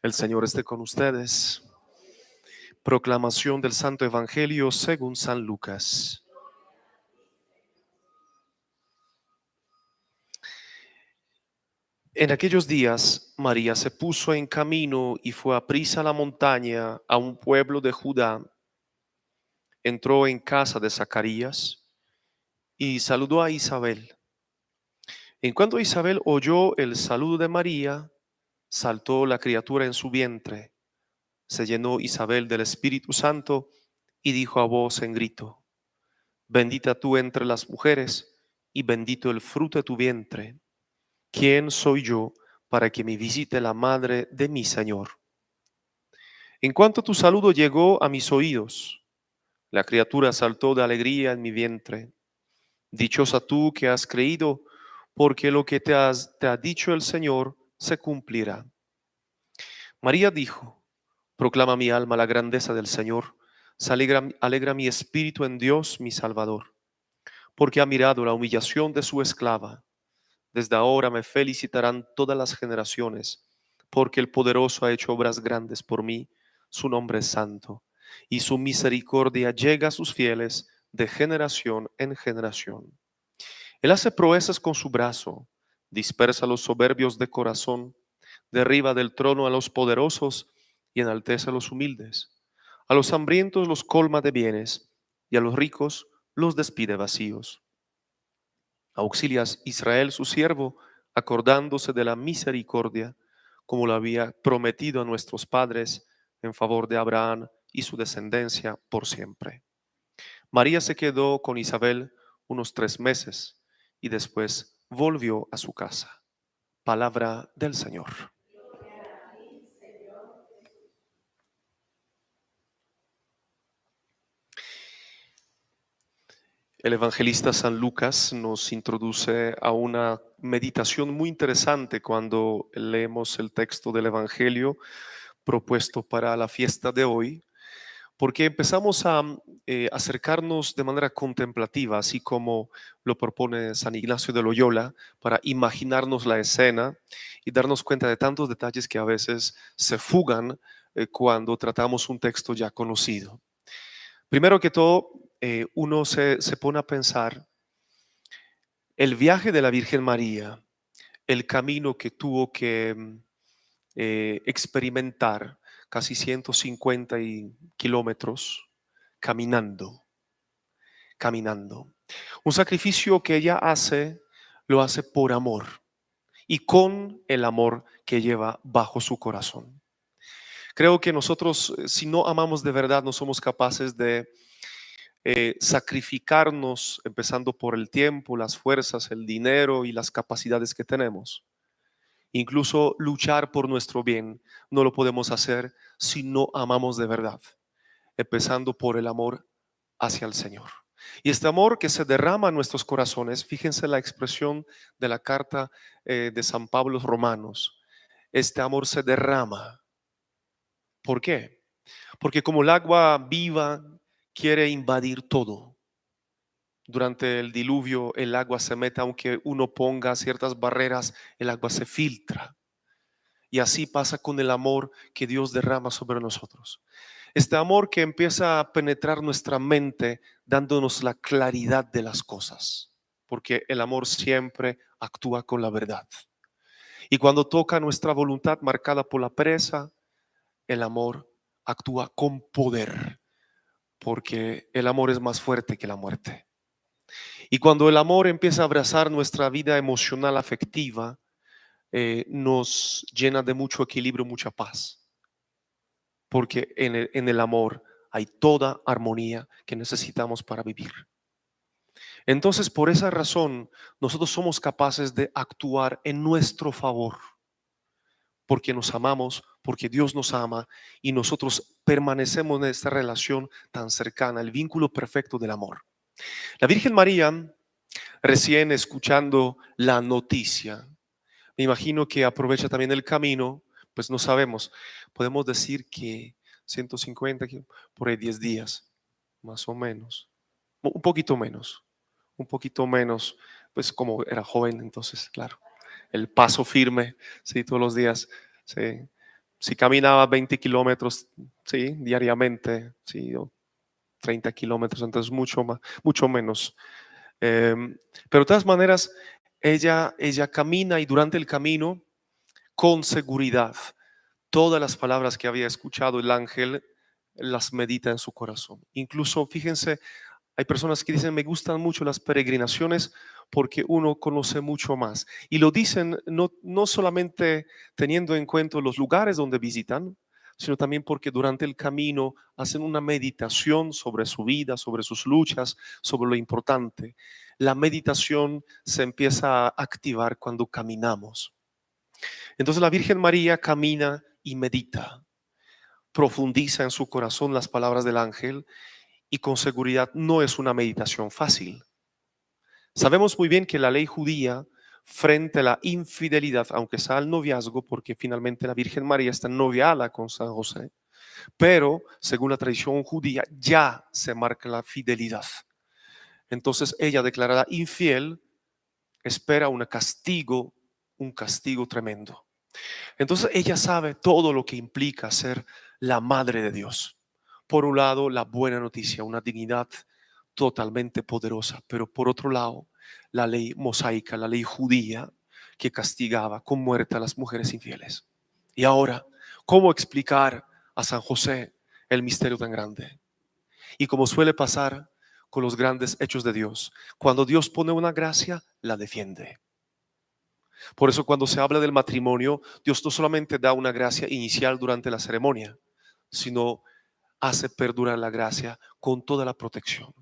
El Señor esté con ustedes. Proclamación del Santo Evangelio según San Lucas. En aquellos días, María se puso en camino y fue aprisa a la montaña, a un pueblo de Judá. Entró en casa de Zacarías y saludó a Isabel. En cuanto Isabel oyó el saludo de María, saltó la criatura en su vientre. Se llenó Isabel del Espíritu Santo y dijo a voz en grito: Bendita tú entre las mujeres, y bendito el fruto de tu vientre. ¿Quién soy yo para que me visite la madre de mi Señor? En cuanto tu saludo llegó a mis oídos, la criatura saltó de alegría en mi vientre. Dichosa tú que has creído, porque lo que te ha dicho el Señor se cumplirá. María dijo: Proclama mi alma la grandeza del Señor. Alegra mi espíritu en Dios mi Salvador, porque ha mirado la humillación de su esclava. Desde ahora me felicitarán todas las generaciones, porque el poderoso ha hecho obras grandes por mí. Su nombre es santo, y su misericordia llega a sus fieles de generación en generación. Él hace proezas con su brazo, dispersa a los soberbios de corazón, derriba del trono a los poderosos y enaltece a los humildes. A los hambrientos los colma de bienes, y a los ricos los despide vacíos. Auxilias Israel su siervo, acordándose de la misericordia, como lo había prometido a nuestros padres, en favor de Abraham y su descendencia por siempre. María se quedó con Isabel unos 3 meses y después volvió a su casa. Palabra del Señor. El evangelista San Lucas nos introduce a una meditación muy interesante cuando leemos el texto del Evangelio propuesto para la fiesta de hoy, porque empezamos a acercarnos de manera contemplativa, así como lo propone San Ignacio de Loyola, para imaginarnos la escena y darnos cuenta de tantos detalles que a veces se fugan cuando tratamos un texto ya conocido. Primero que todo, uno se pone a pensar el viaje de la Virgen María, el camino que tuvo que experimentar, casi 150 kilómetros caminando, caminando. Un sacrificio que ella hace, lo hace por amor y con el amor que lleva bajo su corazón. Creo que nosotros, si no amamos de verdad, no somos capaces de sacrificarnos, empezando por el tiempo, las fuerzas, el dinero y las capacidades que tenemos. Incluso luchar por nuestro bien no lo podemos hacer si no amamos de verdad, empezando por el amor hacia el Señor. Y este amor que se derrama en nuestros corazones, fíjense la expresión de la carta de San Pablo a los Romanos, este amor se derrama. ¿Por qué? Porque como el agua viva quiere invadir todo. Durante el diluvio el agua se mete, aunque uno ponga ciertas barreras, el agua se filtra. Y así pasa con el amor que Dios derrama sobre nosotros. Este amor que empieza a penetrar nuestra mente dándonos la claridad de las cosas. Porque el amor siempre actúa con la verdad. Y cuando toca nuestra voluntad marcada por la pereza, el amor actúa con poder. Porque el amor es más fuerte que la muerte. Y cuando el amor empieza a abrazar nuestra vida emocional, afectiva, nos llena de mucho equilibrio, mucha paz, porque en el amor hay toda armonía que necesitamos para vivir. Entonces, por esa razón, nosotros somos capaces de actuar en nuestro favor, porque nos amamos, porque Dios nos ama y nosotros permanecemos en esta relación tan cercana, el vínculo perfecto del amor. La Virgen María, recién escuchando la noticia, me imagino que aprovecha también el camino, pues no sabemos, podemos decir que 150, por ahí 10 días, más o menos, un poquito menos, pues como era joven, entonces, claro, el paso firme, sí, todos los días, sí, Si caminaba 20 kilómetros, sí, diariamente, sí, o 30 kilómetros, entonces mucho menos. Pero de todas maneras, ella camina y durante el camino, con seguridad, todas las palabras que había escuchado el ángel las medita en su corazón. Incluso, fíjense, hay personas que dicen, me gustan mucho las peregrinaciones porque uno conoce mucho más. Y lo dicen no solamente teniendo en cuenta los lugares donde visitan, sino también porque durante el camino hacen una meditación sobre su vida, sobre sus luchas, sobre lo importante. La meditación se empieza a activar cuando caminamos. Entonces la Virgen María camina y medita, profundiza en su corazón las palabras del ángel y con seguridad no es una meditación fácil. Sabemos muy bien que la ley judía frente a la infidelidad, aunque sea al noviazgo, porque finalmente la Virgen María está noviada con San José, pero según la tradición judía ya se marca la fidelidad. Entonces ella declarada infiel espera un castigo tremendo. Entonces ella sabe todo lo que implica ser la madre de Dios. Por un lado, la buena noticia, una dignidad totalmente poderosa, pero por otro lado, la ley mosaica, la ley judía que castigaba con muerte a las mujeres infieles. Y ahora, ¿cómo explicar a San José el misterio tan grande? Y como suele pasar con los grandes hechos de Dios, cuando Dios pone una gracia, la defiende. Por eso cuando se habla del matrimonio, Dios no solamente da una gracia inicial durante la ceremonia, sino hace perdurar la gracia con toda la protección.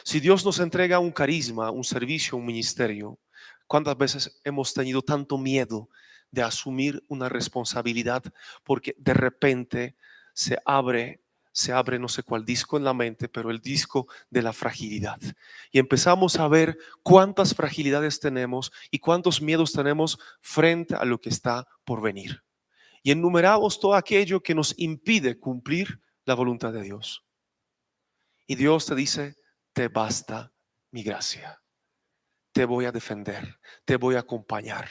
Si Dios nos entrega un carisma, un servicio, un ministerio, ¿cuántas veces hemos tenido tanto miedo de asumir una responsabilidad porque de repente se abre se abre no sé cuál disco en la mente, pero el disco de la fragilidad. Y empezamos a ver cuántas fragilidades tenemos y cuántos miedos tenemos frente a lo que está por venir. Y enumeramos todo aquello que nos impide cumplir la voluntad de Dios. Y Dios te dice, te basta mi gracia. Te voy a defender, te voy a acompañar,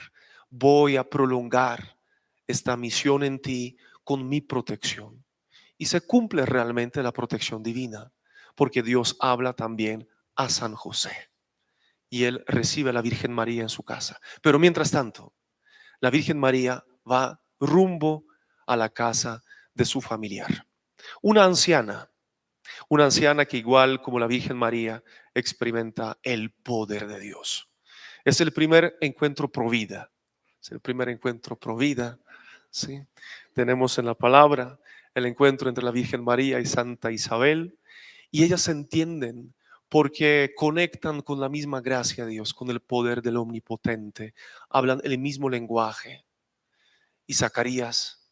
voy a prolongar esta misión en ti con mi protección. Y se cumple realmente la protección divina, porque Dios habla también a San José y él recibe a la Virgen María en su casa. Pero mientras tanto, la Virgen María va rumbo a la casa de su familiar. Una anciana, una anciana que igual como la Virgen María experimenta el poder de Dios. Es el primer encuentro pro vida. Es el primer encuentro pro vida. ¿Sí? Tenemos en la palabra el encuentro entre la Virgen María y Santa Isabel y ellas se entienden porque conectan con la misma gracia de Dios, con el poder del Omnipotente. Hablan el mismo lenguaje y Zacarías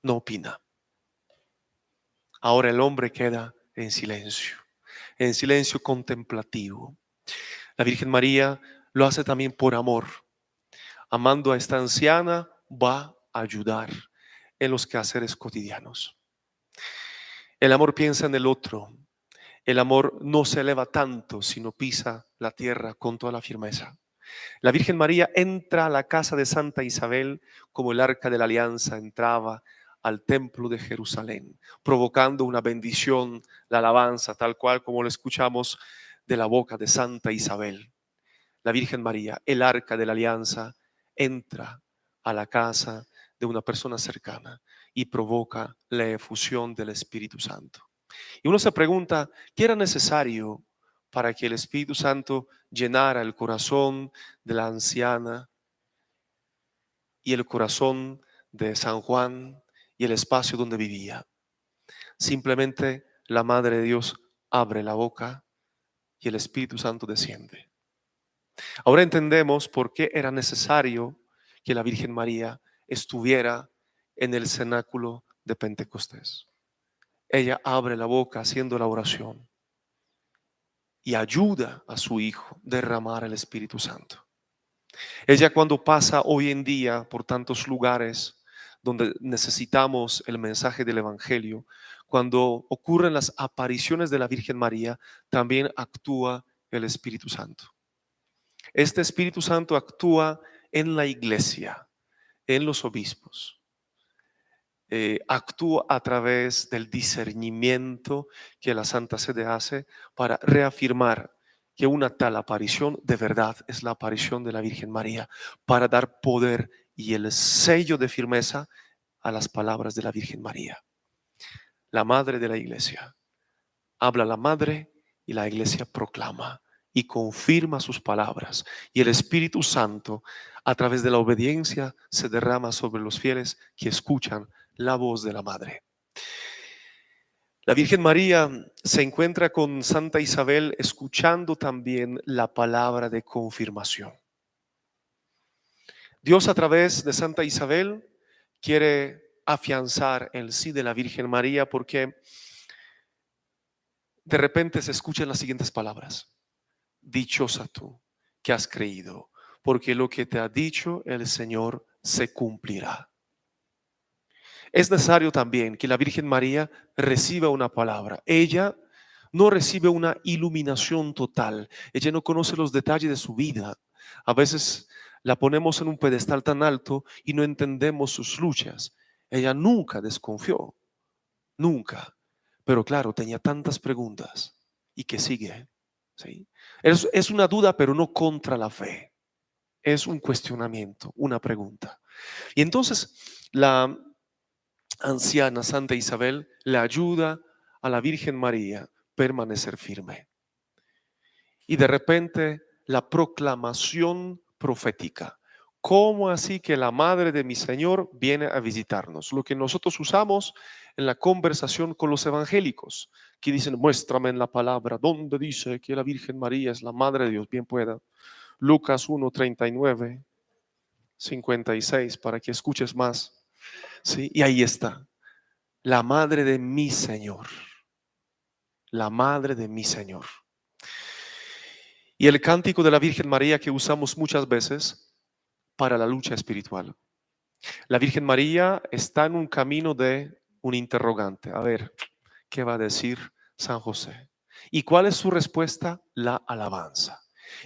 no opina. Ahora el hombre queda en silencio contemplativo. La Virgen María lo hace también por amor. Amando a esta anciana, va a ayudar en los quehaceres cotidianos. El amor piensa en el otro. El amor no se eleva tanto, sino pisa la tierra con toda la firmeza. La Virgen María entra a la casa de Santa Isabel como el arca de la alianza entraba al templo de Jerusalén, provocando una bendición, la alabanza, tal cual como lo escuchamos de la boca de Santa Isabel. La Virgen María, el arca de la alianza, entra a la casa de una persona cercana y provoca la efusión del Espíritu Santo. Y uno se pregunta, ¿qué era necesario para que el Espíritu Santo llenara el corazón de la anciana y el corazón de San Juan y el espacio donde vivía? Simplemente la Madre de Dios abre la boca y el Espíritu Santo desciende. Ahora entendemos por qué era necesario que la Virgen María estuviera en el cenáculo de Pentecostés. Ella abre la boca haciendo la oración y ayuda a su Hijo a derramar el Espíritu Santo. Ella cuando pasa hoy en día por tantos lugares donde necesitamos el mensaje del Evangelio, cuando ocurren las apariciones de la Virgen María, también actúa el Espíritu Santo. Este Espíritu Santo actúa en la iglesia, en los obispos, actúa a través del discernimiento que la Santa Sede hace para reafirmar que una tal aparición de verdad es la aparición de la Virgen María, para dar poder y el sello de firmeza a las palabras de la Virgen María, la madre de la iglesia. Habla la madre y la iglesia proclama y confirma sus palabras. Y el Espíritu Santo, a través de la obediencia, se derrama sobre los fieles que escuchan la voz de la madre. La Virgen María se encuentra con Santa Isabel escuchando también la palabra de confirmación. Dios, a través de Santa Isabel, quiere afianzar el sí de la Virgen María, porque de repente se escuchan las siguientes palabras: dichosa tú que has creído, porque lo que te ha dicho el Señor se cumplirá. Es necesario también que la Virgen María reciba una palabra. Ella no recibe una iluminación total. Ella no conoce los detalles de su vida. A veces la ponemos en un pedestal tan alto y no entendemos sus luchas. Ella nunca desconfió, nunca. Pero claro, tenía tantas preguntas. ¿Y qué sigue? ¿Sí? Es una duda, pero no contra la fe. Es un cuestionamiento, una pregunta. Y entonces la anciana Santa Isabel le ayuda a la Virgen María a permanecer firme. Y de repente la proclamación profética. ¿Cómo así que la madre de mi Señor viene a visitarnos? Lo que nosotros usamos en la conversación con los evangélicos, que dicen: muéstrame en la palabra donde dice que la Virgen María es la madre de Dios. Bien pueda. Lucas 1, 39, 56, para que escuches más. ¿Sí? Y ahí está, la madre de mi Señor, la madre de mi Señor. Y el cántico de la Virgen María que usamos muchas veces para la lucha espiritual. La Virgen María está en un camino de un interrogante. A ver, ¿qué va a decir San José? ¿Y cuál es su respuesta? La alabanza.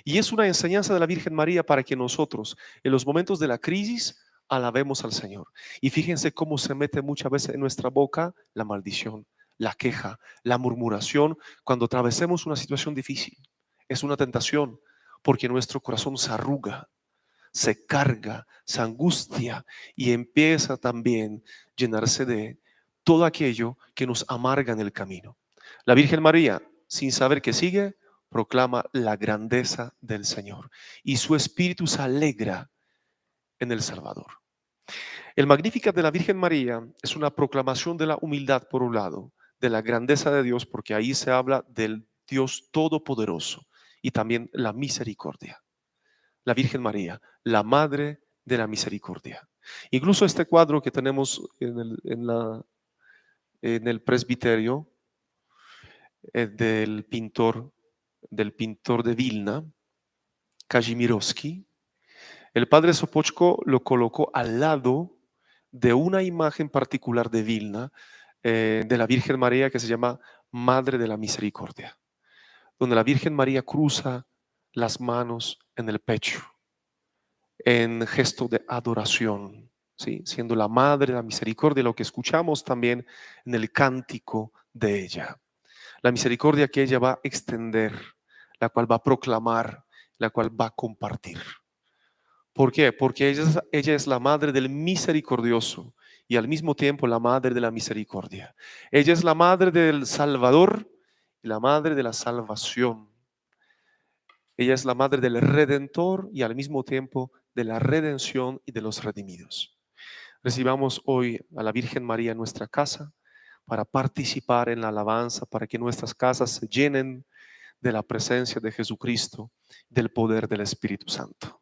Y es una enseñanza de la Virgen María para que nosotros, en los momentos de la crisis, alabemos al Señor. Y fíjense cómo se mete muchas veces en nuestra boca la maldición, la queja, la murmuración cuando atravesemos una situación difícil. Es una tentación, porque nuestro corazón se arruga, se carga, se angustia y empieza también a llenarse de todo aquello que nos amarga en el camino. La Virgen María, sin saber que sigue, proclama la grandeza del Señor y su espíritu se alegra en el Salvador. El Magnificat de la Virgen María es una proclamación de la humildad, por un lado, de la grandeza de Dios, porque ahí se habla del Dios todopoderoso, y también la misericordia. La Virgen María, la Madre de la Misericordia. Incluso este cuadro que tenemos en el presbiterio, del pintor de Vilna, Kazimierowski, el padre Sopochko lo colocó al lado de una imagen particular de Vilna, de la Virgen María, que se llama Madre de la Misericordia, donde la Virgen María cruza las manos en el pecho en gesto de adoración, ¿sí? Siendo la Madre de la Misericordia, lo que escuchamos también en el cántico de ella. La misericordia que ella va a extender, la cual va a proclamar, la cual va a compartir. ¿Por qué? Porque ella es la Madre del Misericordioso y al mismo tiempo la Madre de la Misericordia. Ella es la Madre del Salvador y la Madre de la Salvación. Ella es la Madre del Redentor y al mismo tiempo de la redención y de los redimidos. Recibamos hoy a la Virgen María en nuestra casa para participar en la alabanza, para que nuestras casas se llenen de la presencia de Jesucristo, del poder del Espíritu Santo.